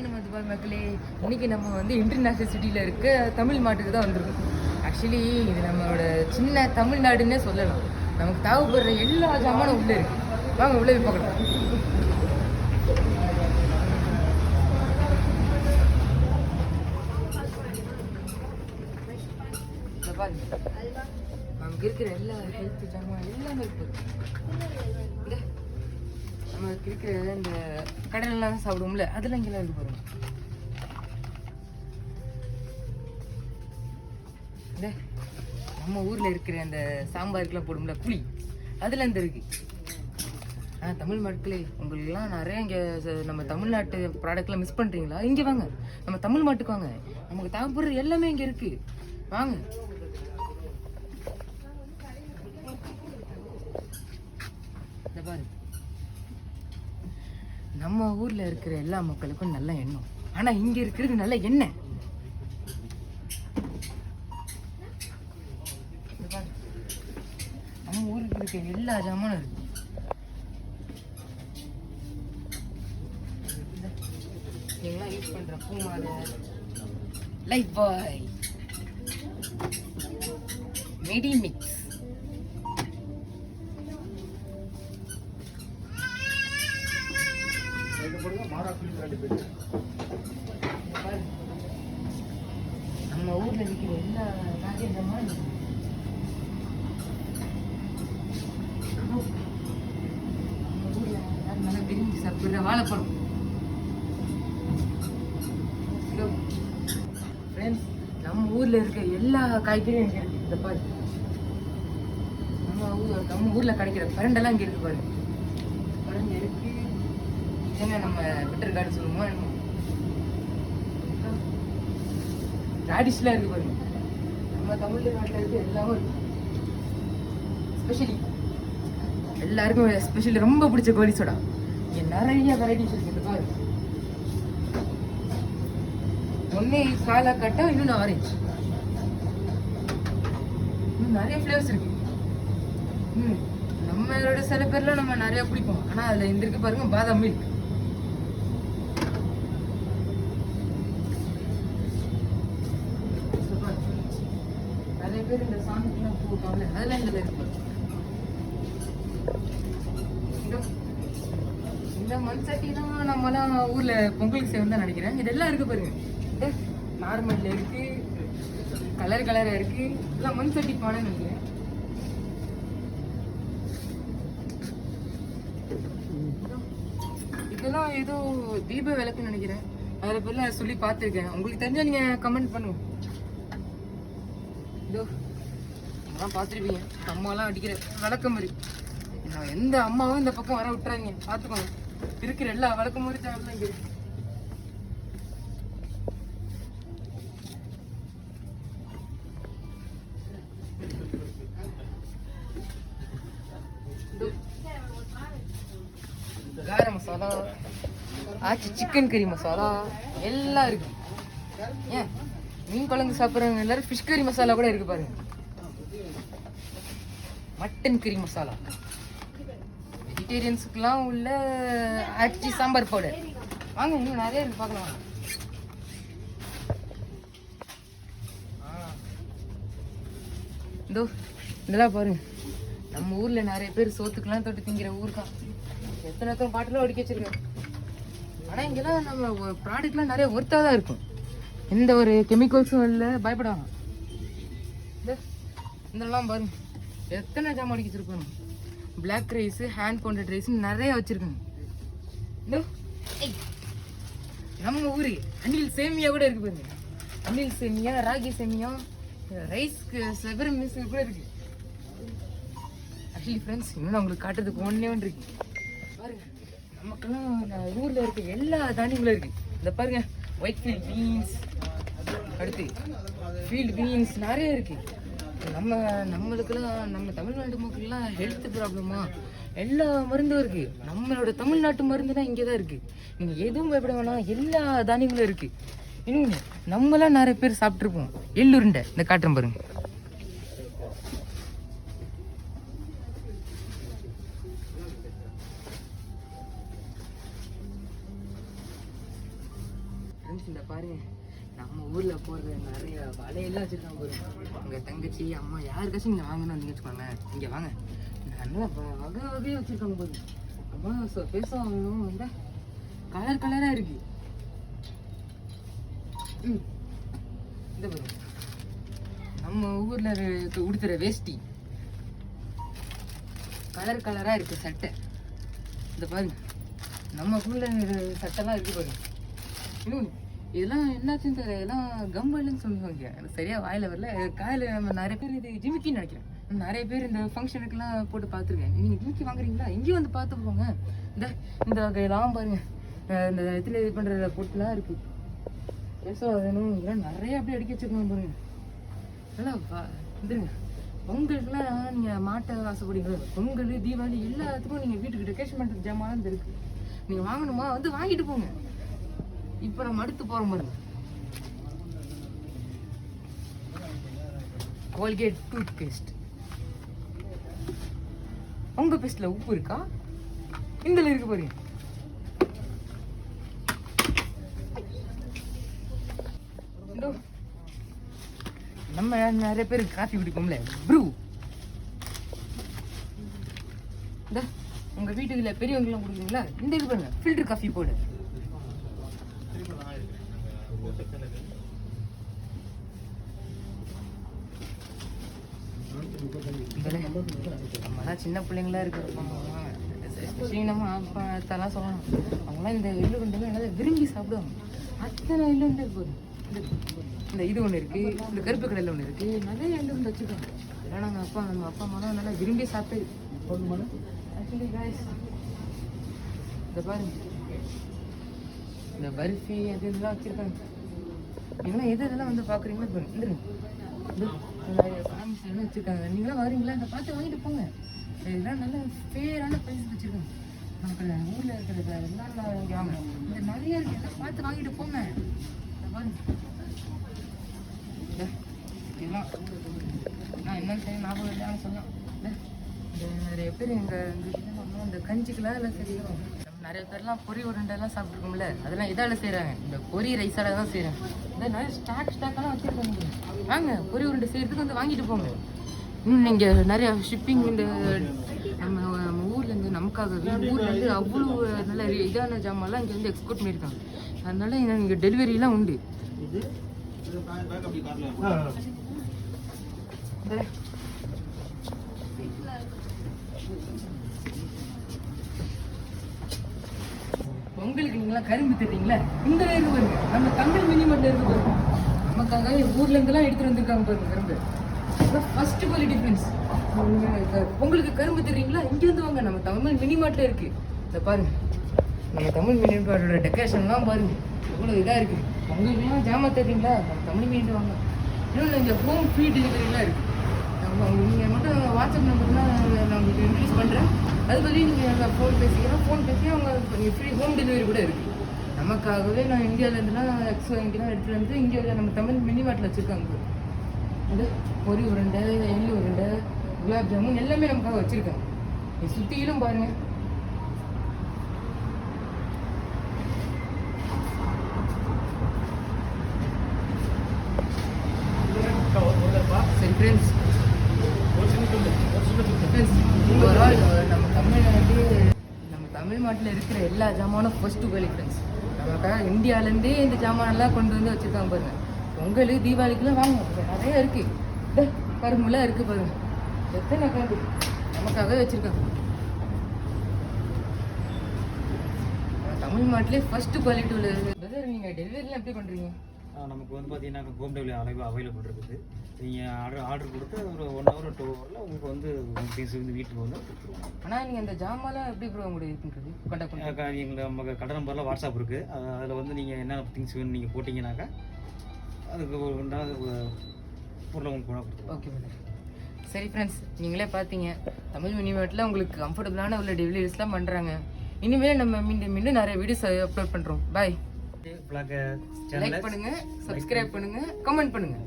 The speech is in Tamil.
நமது மக்களே, இன்னைக்கு நம்ம வந்து இன்டர்நேஷ்னல் சிட்டியில் இருக்க தமிழ் மாட்டுக்கு தான் வந்திருக்கோம். ஆக்சுவலி இது நம்மளோட சின்ன தமிழ்நாடுன்னே சொல்லலாம். நமக்கு தேவைப்படுற எல்லா ஜாமானும் உள்ளே இருக்கு. வாங்க உள்ளே போய் பார்க்கலாம். நமக்கு இருக்கிற எல்லா ஹெல்த் ஜாமான் எல்லாமே இருக்கு. நமக்கு இருக்கிற இந்த கடலெல்லாம் சாப்பிடுவோம்ல, அதெல்லாம் இங்கெல்லாம் இருக்கு பாருங்க. இந்த நம்ம ஊர்ல இருக்கிற அந்த சாம்பாருக்குலாம் போடும்ல புளி, அதுல இந்த இருக்கு. தமிழ் மக்களே, உங்களுக்குலாம் நிறைய இங்கே நம்ம தமிழ்நாட்டு ப்ராடக்ட்லாம் மிஸ் பண்ணுறீங்களா? இங்கே வாங்க, நம்ம தமிழ் மாட்டுக்கு வாங்க. நமக்கு தேவைப்படுற எல்லாமே இங்கே இருக்கு. வாங்க. இந்த பாரு, நம்ம ஊர்ல இருக்கிற எல்லா மக்களுக்கும் நல்ல எண்ணம், ஆனா இங்க இருக்கிறது நல்ல எண்ணெய். நம்ம ஊருக்கு இருக்க எல்லா ஜாமானும் இருக்கு. எல்லாம் யூஸ் பண்ற பூமாலை, லைஃப் பாய், மெடி மிக்ஸ், நம்ம ஊர்ல இருக்கிற எல்லா காய்கறிகளும் நல்லா விரும்பி சாப்பிடுற வாழைப்பழம். ஃப்ரெண்ட்ஸ், நம்ம ஊர்ல இருக்க எல்லா காய்கறியும் இங்க இருக்கு. இந்த பாரு, நம்ம ஊர்ல கிடைக்கிற பரண்டெல்லாம் இங்க இருக்கு. பாரு, பரண்டை இருக்கு. என்ன நம்ம பிட்டர் கார்டு சொல்லுவோமா, ராடிஷ்லாம் இருக்கு பாருங்க. நம்ம தமிழ்நாட்டில் இருக்கு எல்லாமே இருக்கு. ஸ்பெஷலி எல்லாருக்கும் ஸ்பெஷலி ரொம்ப பிடிச்ச கோழி சோடா. இங்கே நிறைய வெரைட்டிஸ் இருக்கு. பாரு, ஒன்னே காலா கட்டா, இன்னொன்று ஆரஞ்சு, இன்னும் நிறைய ஃப்ளேவர்ஸ் இருக்கு. நம்மளோட சில பேர்லாம் நம்ம நிறைய குடிப்போம், ஆனா அதுல இந்த இருக்கு பாருங்க, பாதாம் மில்க். நிறைய பேர் இந்த சாமிக்கெல்லாம் போட்டாங்க, அதெல்லாம் இந்த இருக்கு. இந்த மண் சட்டி தான் நம்மலாம் ஊர்ல பொங்கலுக்கு செய்வோம் தான் நினைக்கிறேன். இதெல்லாம் இருக்கு பாருங்க. நார்மல்ல இருக்கு, கலர் கலரா இருக்கு. இதெல்லாம் மண் சட்டி பானை நினைக்கிறேன். இதெல்லாம் ஏதோ தீப விளக்குன்னு நினைக்கிறேன். நிறைய பேர்லாம் சொல்லி பார்த்துருக்கேன். உங்களுக்கு தெரிஞ்சா நீங்க கமெண்ட் பண்ணுங்க. இதோ அதெல்லாம் பார்த்துருப்பீங்க. அம்மாலாம் அடிக்கிற விளக்கம் மாதிரி. நான் எந்த அம்மாவும் இந்த பக்கம் வர விட்டுறாங்க, பார்த்துக்கோங்க. இருக்கிற எல்லா விளக்கம் மாதிரி சேனல்லாம் இங்கே இருக்கு. கார மசாலா, ஆச்சி சிக்கன் கறி மசாலா எல்லாம் இருக்கு. ஏன் மீன் குழம்பு சாப்பிட்றவங்க எல்லாரும் ஃபிஷ் கறி மசாலா கூட இருக்கு பாருங்க. மட்டன் கறி மசாலா, வெஜிடேரியன்ஸுக்குலாம் உள்ள ஆச்சி சாம்பார் பவுடர். வாங்க, இன்னும் நிறைய இருக்கு, பார்க்கலாம். இதோ இதெல்லாம் பாருங்க. நம்ம ஊர்ல நிறைய பேர் சோத்துக்கெல்லாம் தொட்டு திங்கிற ஊர் தான். எத்தனை பாட்டிலாம் அடிக்க வச்சிருக்கேன். ஆனா இங்கெல்லாம் நம்ம ப்ராடக்ட்லாம் நிறைய ஒர்த்தா தான் இருக்கும். எந்த ஒரு கெமிக்கல்ஸும் இல்லை, பயப்படாம. இதெல்லாம் பாருங்க, எத்தனை ஜாமான் அடிக்க வச்சிருக்கோம். Black rice, hand pounded rice நிறைய வச்சிருக்காங்க. நம்ம ஊரு அணில் சேமியா கூட இருக்கு பாருங்க. அணில் சேமியா, ராகி சேமியா, ரைஸ்க்கு செவர மிஸ் கூட இருக்கு. ஆக்சுவலி ஃப்ரெண்ட்ஸ், இன்னும் உங்களுக்கு காட்டுறதுக்கு ஒன்றே ஒன்று இருக்கு பாருங்க. நமக்கெல்லாம் ஊர்ல இருக்க எல்லா தானியங்களும் இருக்கு. இந்த பாருங்க, ஒயிட் ஃபீல்ட் பீன்ஸ், அடுத்து ஃபீல்டு பீன்ஸ் நிறைய இருக்கு. நம்மளுக்கெல்லாம் நம்ம தமிழ்நாட்டு மக்கள்லாம் ஹெல்த் ப்ராப்ளமா எல்லா மருந்தும் இருக்கு. நம்மளோட தமிழ்நாட்டு மருந்து தான் இங்கே தான் இருக்கு. நீங்க எதுவும் பயப்பட வேணாம், எல்லா தானியங்களும் இருக்கு. இன்னொன்று, நம்மளாம் நிறைய பேர் சாப்பிட்ருப்போம் எள்ளுருண்டை. இந்த காட்டுறேன் பாருங்க. ஃப்ரெண்ட்ஸ் இந்த பாருங்க நம்ம ஊரில் போடுற நிறைய வலையெல்லாம் வச்சுருக்காங்க பாருங்க. உங்கள் தங்கச்சி அம்மா யாருக்காச்சும் நீங்கள் வாங்கணும் நீங்கள் வச்சுக்கோங்க. இங்கே வாங்க நல்லா வகை வகையாக வச்சுருக்காங்க பாருங்க. அம்மா பேச வாங்கணும் இந்த கலர் கலராக இருக்கு. இந்த பாருங்க நம்ம ஊரில் உடுத்துற வேஷ்டி கலர் கலராக இருக்குது சட்டை. இந்த பாருங்க நம்ம ஊரில் சட்டைலாம் இருக்குது பாருங்க. இன்னும் இதெல்லாம் என்னாச்சுன்னு தெரியல, இதெல்லாம் கம்பல்னு சொல்லுவாங்க. எனக்கு சரியாக வாயில் வரல. காயில் நம்ம நிறைய பேர் இது ஜிமிக்கின்னு நினைக்கிறேன். நிறைய பேர் இந்த ஃபங்க்ஷனுக்குலாம் போட்டு பார்த்துருக்கேன். நீங்கள் ஜிமிக்கி வாங்குறீங்களா? இங்கேயும் வந்து பார்த்து போங்க. இந்த வகையெல்லாம் பாருங்க. இந்த இதில் இது பண்ணுற பொட்டுலாம் இருக்குது. பேச வேணும் இதெல்லாம் நிறைய அப்படியே அடிக்க வச்சுருக்காங்க பாருங்க. நல்லா வந்துருங்க. பொங்கலுக்குலாம் நீங்கள் மாட்டை ஆசைப்படுவீங்க. பொங்கல் தீபாவளி எல்லாத்துக்கும் நீங்கள் வீட்டுக்கு டெக்கரேஷன் பண்ணுறதுக்கு ஜாமான் இந்த இருக்குது. நீங்கள் வாங்கணுமா வந்து வாங்கிட்டு போங்க. இப்போ நம்ம அடுத்து போகிறோம் பாருங்க. Colgate toothpaste. உங்கள் பேஸ்ட்டில் உப்பு இருக்கா? இதில் இருக்கு பாருங்க. நம்ம நிறைய பேர் காஃபி குடிப்போம்ல ப்ரூ. இந்த உங்கள் வீட்டுக்குள்ள பெரியவங்களாம் குடிக்கிறீங்களா? இந்த இது பாருங்க ஃபில்டர் காஃபி போடு. நம்மலாம் சின்ன பிள்ளைங்களா இருக்கிறப்ப நம்ம அப்பா அத்தெல்லாம் சொல்லணும். அவங்களாம் இந்த எள்ளு உருண்டை நல்லா விரும்பி சாப்பிடுவாங்க. அத்தனை எள்ளு உருண்டை போதும். இந்த இது ஒன்று இருக்குது, இந்த கருப்பு கடையில் ஒன்று இருக்குது, நிறைய எள்ளு உருண்டை வச்சுருக்காங்க. இதெல்லாம் நம்ம அப்பா அம்மாலாம் நல்லா விரும்பி சாப்பிட்டு ஆக்சுவலி காய்ஸ் இந்த பாருங்க இந்த பர்ஃபி அது இதெல்லாம் வச்சுருக்காங்க. நீங்களாம் இதெல்லாம் வந்து பார்க்குறீங்களா? நிறைய சாமி எல்லாம் வச்சுருக்காங்க. நீங்களாம் வரீங்களா? இந்த பார்த்து வாங்கிட்டு போங்க. இதெல்லாம் நல்ல ஃபேரான ப்ரைஸ் வச்சுருக்காங்க. நமக்கு ஊரில் இருக்கிறது எல்லாம் இங்கே வாங்க. இந்த நிறைய இருக்குது. எல்லாம் பார்த்து வாங்கிட்டு போங்க. பாருங்க இதெல்லாம் நான் என்னன்னு தெரியும் ஞாபகம் இல்லைன்னு சொல்லலாம். இந்த நிறைய பேர் இந்த கஞ்சிக்கெல்லாம் எல்லாம் சரியும். நம்ம நிறைய பேர்லாம் பொரி உருண்டைலாம் சாப்பிட்ருக்கோம்ல, அதெல்லாம் இதால் செய்கிறாங்க. இந்த பொரி ரைஸால் தான் செய்கிறாங்க. இந்த நிறைய ஸ்டாக்கெல்லாம் வச்சுருக்காங்க. வாங்க பொரி உருண்டை செய்கிறதுக்கு வந்து வாங்கிட்டு போங்க. நீங்கள் நிறையா ஷிப்பிங் இந்த நம்ம ஊர்லேருந்து நமக்காகவே ஊர்லேருந்து அவ்வளோ நல்ல இதான ஜாமான்லாம் இங்கே வந்து எக்ஸ்போர்ட் பண்ணியிருக்காங்க. அதனால இங்கே டெலிவரிலாம் உண்டு. பொங்கலுக்கு நீங்களாம் கரும்பு தருவீங்களா? இந்த இருக்கு பாருங்க. நம்ம தமிழ் மினிமட்ல இருக்கு பாருங்க. நமக்காக ஊர்ல இருந்தெல்லாம் எடுத்துட்டு வந்திருக்காங்க பாருங்க கரும்பு. First quality friends. பொங்கலுக்கு கரும்பு தருவீங்களா? இங்கே வந்து வாங்க. நம்ம தமிழ் மினிமார்ட்ல இருக்கு. இதை பாருங்க. நம்ம தமிழ் மினிமார்ட்டோட டெக்கரேஷன்லாம் பாருங்க எவ்வளோ இதாக இருக்குது. பொங்கலுக்குலாம் ஜாமான் தருவீங்களா? நம்ம தமிழ் மினிட்டு வாங்க. இன்னொன்று இங்கே ஹோம் ஃப்ரீ டெலிவரிலாம் இருக்குது. நீங்கள் மட்டும் வாட்ஸ்அப் நம்பர்லாம் நான் உங்களுக்கு இன்க்ரீஸ் பண்ணுறேன். அது பற்றி நீங்கள் ஃபோன் பேசி அவங்க நீங்கள் ஃப்ரீ ஹோம் டெலிவரி கூட இருக்குது. நமக்காகவே நான் இந்தியாவிலேருந்துலாம் எக்ஸோ இங்கெல்லாம் எடுத்துகிட்டு வந்து இங்கே நம்ம தமிழ் மினிமார்ட்டில் வச்சுருக்காங்க. அது பொரி உருண்டை, எள்ளு உருண்டை, குலாப் ஜாமுன் எல்லாமே நமக்காக வச்சுருக்காங்க. நீ சுற்றிலும் பாருங்கள். சரி ஃப்ரெண்ட்ஸ், ஓவரால் நம்ம தமிழ்நாட்டில் இருக்கிற எல்லா ஜாமானும் ஃபர்ஸ்ட் குவாலிட்டி ஃப்ரெண்ட்ஸ். நமக்காக இந்தியாவிலேருந்தே இந்த ஜாமானெல்லாம் கொண்டு வந்து வச்சுருக்காங்க பாருங்கள். பொங்கல் தீபாவளிக்குலாம் வாங்க நிறைய இருக்குது. கரும்புலாம் இருக்குது பாருங்கள். எத்தனை கரும்பு நமக்காக வச்சுருக்காங்க. தமிழ்நாட்டிலே ஃபர்ஸ்ட் குவாலிட்டி உள்ளது. பிரதர் நீங்கள் டெலிவரிலாம் எப்படி பண்ணுறீங்க? நமக்கு வந்து பார்த்தீங்கன்னா ஹோம் டெலிவரி அவைலபிள் இருக்குது. நீங்கள் ஆர்டர் கொடுத்து ஒரு 1 hour 2 hourல உங்களுக்கு வந்து திங்ஸ் வந்து வீட்டுக்கு வந்து கொடுத்துருவோம். ஆனால் நீங்கள் இந்த ஜாமான்லாம் எப்படி ப்ரோ உங்களுக்கு இருக்குன்றது கான்டாக்ட் எங்கள் நம்ம கடை நம்பரில் வாட்ஸ்அப் இருக்குது. அதில் வந்து நீங்கள் என்னென்ன திங்ஸ் வேணும் நீங்கள் போட்டிங்கனாக்கா அதுக்கு பொருளை உங்களுக்கு கொடுத்துருவோம். Okay madam. சரி ஃப்ரெண்ட்ஸ், நீங்களே பார்த்தீங்க தமிழ் மினிமேட்டில் உங்களுக்கு கம்ஃபர்டபுளான உள்ள டெலிவரிஸ்லாம் பண்ணுறாங்க. இனிமேல் நம்ம மீண்டும் நிறைய வீடியோஸ் அப்லோட் பண்ணுறோம். பாய். லைக் பண்ணுங்கள், சப்ஸ்கிரைப் பண்ணுங்கள், கமெண்ட் பண்ணுங்கள்.